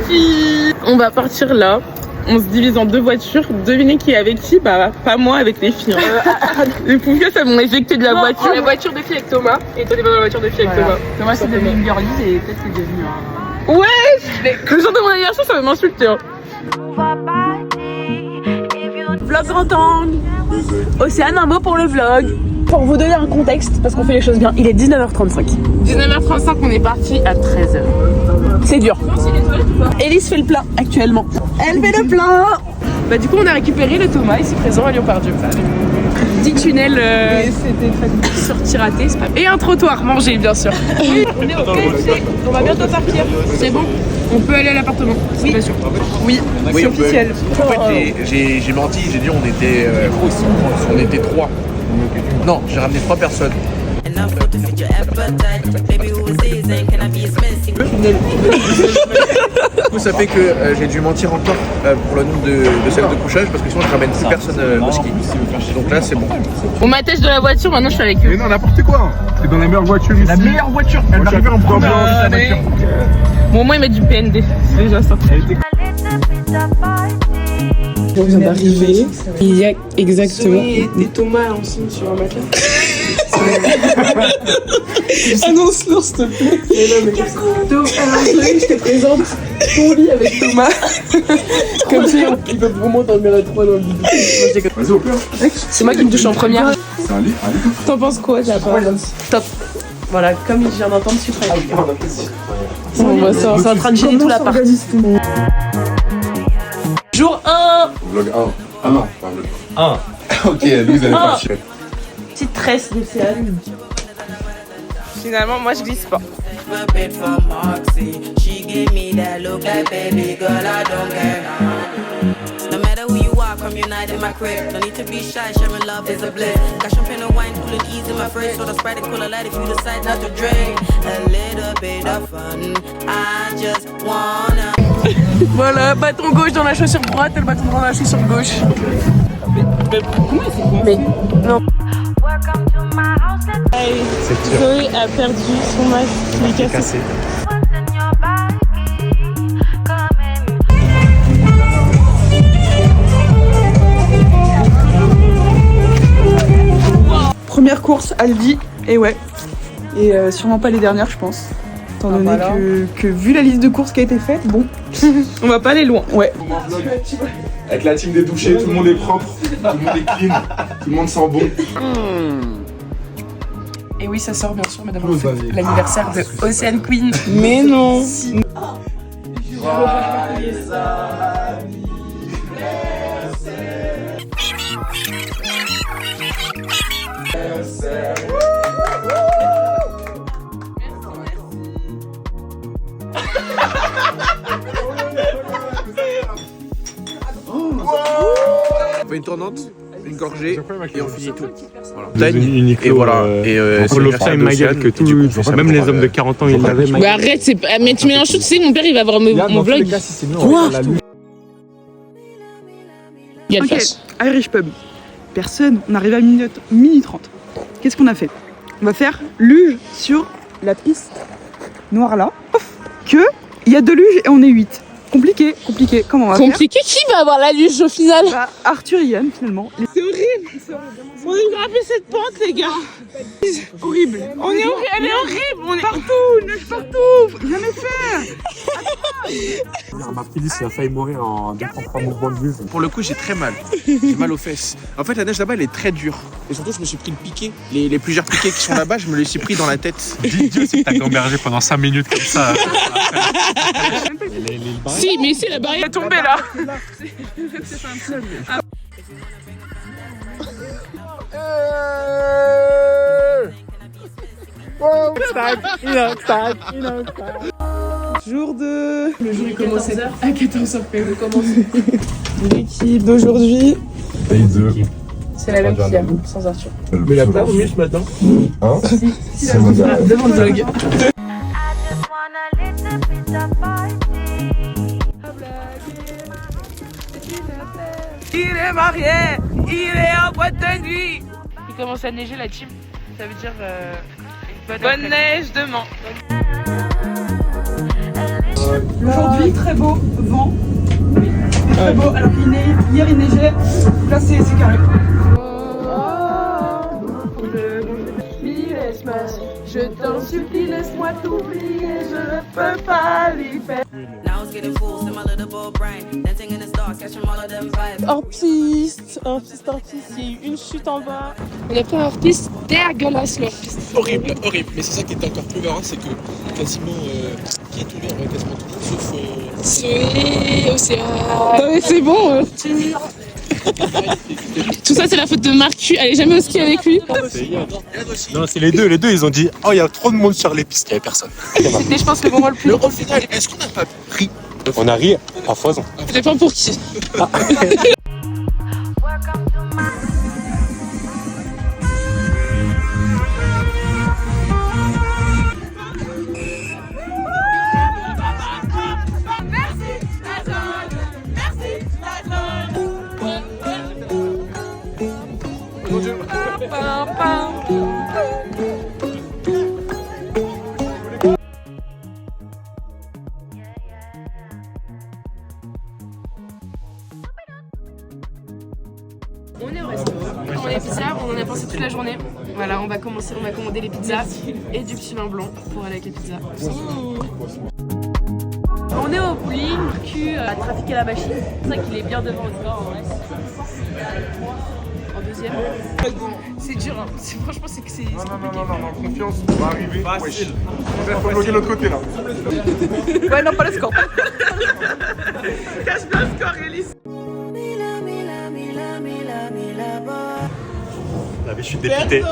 Kiki. On va partir là. On se divise en 2 voitures. Devinez qui est avec qui? Bah, pas moi avec les filles. Les poufias, elles m'ont éjecté de la voiture. La voiture de fille avec Thomas. Et toi, t'es pas dans la voiture de fille avec Thomas. Thomas, c'est devenu une girlie et peut-être c'est devenu un. Ouais. Le jour de mon anniversaire, ça va m'insulter. Hein. Vlog grand angle. Océane, un mot pour le vlog. Pour vous donner un contexte, parce qu'on fait les choses bien, il est 19h35. 19h35, on est parti à 13h. C'est dur. Élise fait le plein actuellement. Elle fait le plein. Bah, du coup, on a récupéré le Thomas ici présent à Lyon-Pardieu. 10 tunnels sortie ratée, c'est pas... Et un trottoir mangé, bien sûr. Oui, on est au KFC. On va bientôt partir. C'est bon? On peut aller à l'appartement. Oui, bien sûr. Oui, c'est officiel. En fait, j'ai menti, j'ai dit on était 3. Non, j'ai ramené 3 personnes. Du coup, ça fait que j'ai dû mentir encore pour le nombre de salles de couchage parce que sinon je ramène plus personne au ski. Donc là, c'est bon. On m'attèche de la voiture, maintenant je suis avec eux. Mais non, n'importe quoi. T'es dans la meilleure voiture ici. La meilleure voiture. Elle va arriver en première. Bon, au moins ils mettent du PND. C'est déjà ça. On vient d'arriver. Il y a exactement. Et Thomas ensemble sur un matelas. Annonce-leur s'il te plaît. Mais non, mais alors, je te présente ton lit avec Thomas. Comme ça, ils peuvent vraiment dormir à 3 dans le lit. Vas-y, au pire. C'est moi qui me touche en première. C'est un lit. T'en penses quoi, Japa? Top. Voilà, comme je viens d'entendre, je suis prête. C'est en train de gêner tout l'appart. Jour 1. Vlog 1. Ah non, pas vlog 1. Ok, lui, vous allez partir. Petite tresse d'Océane. Finalement, moi je glisse pas. No matter who you are, come unite in my crib. No need to be shy, sharing love is a bliss. Got champagne and wine, cool and easy, my friend. So the Sprite cool a lot if you decide not to drink. A little bit of fun, I just wanna. Voilà, bâton gauche dans la chaussure droite et le bâton droit dans la chaussure gauche. Mais non. Zoé a perdu son masque, il est cassé. Première course, Aldi, et ouais. Et sûrement pas les dernières, je pense. Étant donné que vu la liste de courses qui a été faite, bon, On va pas aller loin. ouais. Avec la team des douchés, tout le monde est propre, tout le monde est clean, tout le monde sent bon. Et oui, ça sort bien sûr, madame. L'anniversaire de Ocean Queen. Mais non. On fait une tournante, une gorgée et on finit tout. Voilà. Uniqlo, Et voilà. Et c'est l'Office ma gueule que tout, même les hommes de 40 ans ils l'avaient. Bah arrête, c'est pas... Mais tu mélanges tout, tu sais, mon père il va voir mon vlog. Quoi? Il y a le Ok, flash. Irish Pub. Personne, on arrive à minuit 30. Qu'est-ce qu'on a fait? On va faire luge sur la piste noire là. Que il y a 2 luges et on est 8. Compliqué. Comment on va Compliqué, qui va avoir la luge au final? faire? Bah, Arthur et Yann finalement. C'est horrible. On a grimper cette pente, les gars. Horrible. On est horrible, elle est horrible. On est Partout, neige partout. Jamais faire. Ma petite il a failli mourir en 2-3 mouvements de vue. Pour le coup, j'ai très mal. J'ai mal aux fesses. En fait, la neige là-bas, elle est très dure. Et surtout, je me suis pris le piqué. Les plusieurs piquets qui sont là-bas, je me les suis pris dans la tête. Dieu, c'est que t'as gambergé pendant 5 minutes comme ça. Si, mais c'est la barrière est tombée là. Jour 2. Le jour il commence à 14h. L'équipe d'aujourd'hui. Day 2. C'est la même qu'il y a, sans Arthur. Mais la Pas vomi ce matin. Hein? C'est mon gars. Devant le vlog. Il est marié, il est en boîte de nuit. Il commence à neiger la team. Ça veut dire bonne neige demain. Aujourd'hui, très beau, vent. Très beau, alors hier il neigeait, là c'est carré. Je t'en supplie, laisse-moi t'oublier, je ne peux pas l'y faire. Now it's getting full, see my little boy brain. Dancing in the stars, catching all of them vibes. Hors-piste, il y a eu une chute en bas. On a pris un hors-piste dégueulasse, le hors-piste. Horrible, horrible. Mais c'est ça qui est encore plus marrant, c'est que quasiment qui est tombé, en vrai, quasiment tout le monde, sauf Océan. Non mais c'est bon. Tout ça c'est la faute de Marcu. Allez jamais au ski avec lui. Non, c'est les deux. Les deux, ils ont dit oh, il y a trop de monde sur les pistes, il n'y avait personne. C'était, je pense, le moment le plus. Mais au final, est-ce qu'on n'a pas pris? On a ri à foison. Ça dépend pour qui. On est au resto, on est pizza, on en a pensé toute la journée. Voilà, on va commander les pizzas et du petit vin blanc pour aller avec les pizzas. On est au bowling, Q a trafiqué la machine, c'est vrai qu'il est bien devant au score en deuxième. C'est dur, hein. Franchement c'est compliqué. Non, confiance, on va arriver. Facile. Faut bloquer l'autre côté là. Ouais, non, pas le score. Cache bien le score, Elise. Là, mais je suis dépité.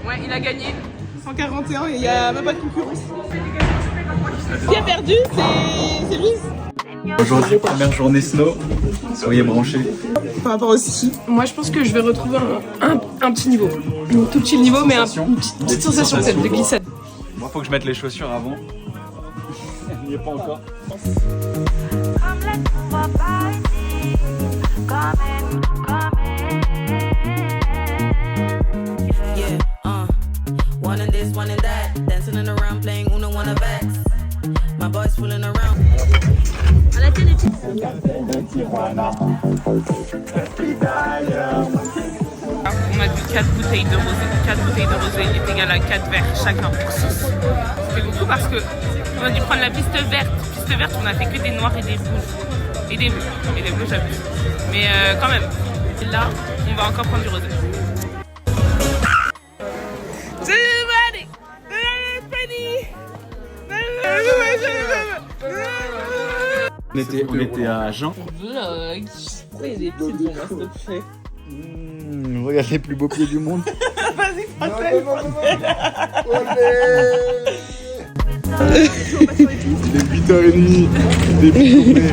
Ouais, il a gagné 141 et il n'y a même pas de concurrence. Qui a perdu, c'est Louise. Aujourd'hui, première journée snow, soyez branchés. Par rapport au ski. Moi je pense que je vais retrouver un petit niveau. Un tout petit niveau, mais une petite sensation peut-être de glissade. Moi, faut que je mette les chaussures avant. Il n'y est pas encore. Yeah, one and this, one and that. Dancing in around, playing Uno, one of X. My boys fooling around. On a bu 4 bouteilles de rosé. 4 bouteilles de rosé est égal à 4 verres chacun pour 6. C'était beaucoup parce que on a dû prendre la piste verte. Piste verte, on a fait que des noirs et des rouges. Et des bleus. Et des bleus, j'abuse. Mais quand même, là, on va encore prendre du rosé. On était à Jean. Vlog. Oui, des petites bombes, s'il te plaît. Regarde les plus beaux pieds du monde. Vas-y, français. Il est 8h30. Début de journée.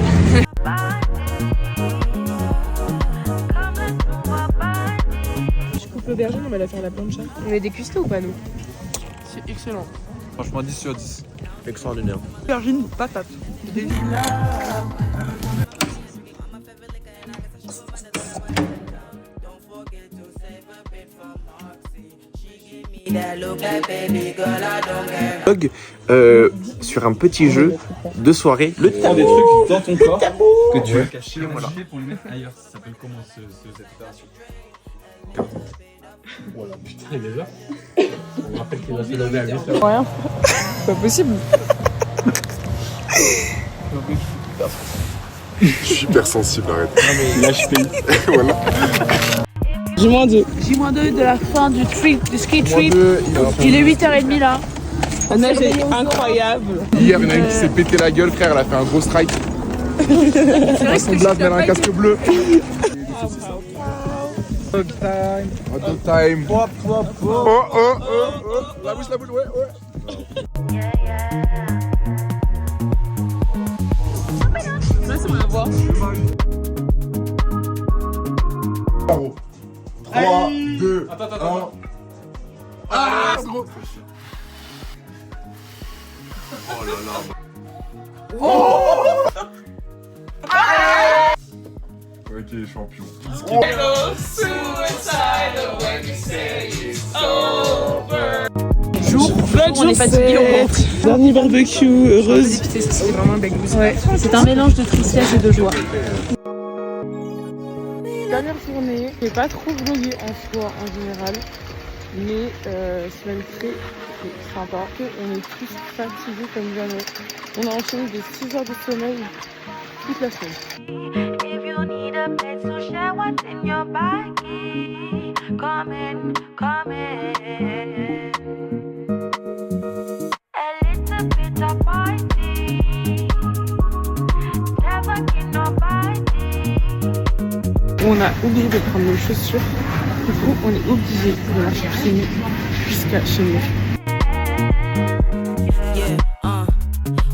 Je coupe l'aubergine, on va la faire à la plancha. On est des cuistots ou pas nous? C'est excellent. Franchement, 10 sur 10. Extraordinaire. Aubergine, patate. Vlog sur un petit jeu de soirée. Le Prends des trucs dans ton corps que tu veux cacher Voilà. pour les mettre ailleurs. Ça s'appelle comment cette opération? Voilà, putain, il est là. On me rappelle qu'il va se lever à 8h. Pas possible. Je suis hyper sensible, arrête. Là, je paye. Voilà. J-2. J-2 de la fin du trip, du ski trip. Il Il est 8h30 là. La neige est incroyable. Hier, il y en a une qui s'est pété la gueule, frère, elle a fait un gros strike. Son blase, elle a un casque bleu. Dog time. Dog time. Oh. La bouche, ouais. Là, c'est mon avoir. 3, 2, 1. Ah, c'est bon. Oh là là. Ok, champion. Jour on est fatigué, on rentre. Dernier barbecue, heureuse. C'est vraiment un bagou. Ouais, c'est un mélange de tristesse et de joie. Dernière journée, je n'ai pas trop vlogué en soi en général, mais semaine très sympa. On est tous fatigués comme jamais. On a enchaîné des 6 heures de sommeil toute la semaine. If you need a place to share what's in your body, come in, come in. A little bit of party, never get nobody. On a oublié de prendre nos chaussures, du coup on est obligé de marcher pieds nus jusqu'à chez nous. Yeah,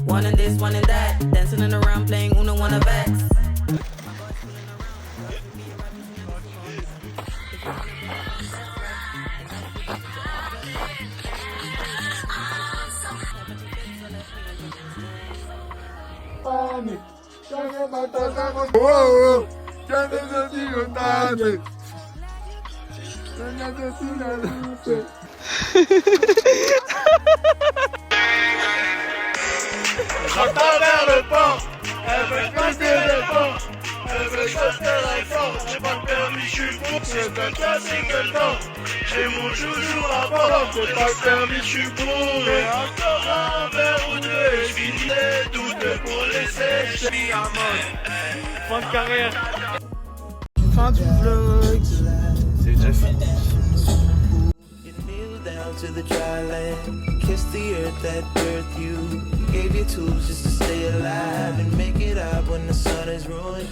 one and this, one and that, dancing around playing Uno, one of X. J'entends vers le port, elle veut passer le port, elle veut sauter la force, j'ai pas le permis, je suis pour, c'est un classique le temps, j'ai mon joujou à bord, j'ai pas le permis, je suis pour, et encore un verre ou deux, et je finis les doutes pour laisser, je suis en mode, fin de carrière. Fin du vlog. C'est déjà fini. Down to the dry land, kiss the earth that birthed you, gave you tools just to stay alive and make it up when the sun is ruined.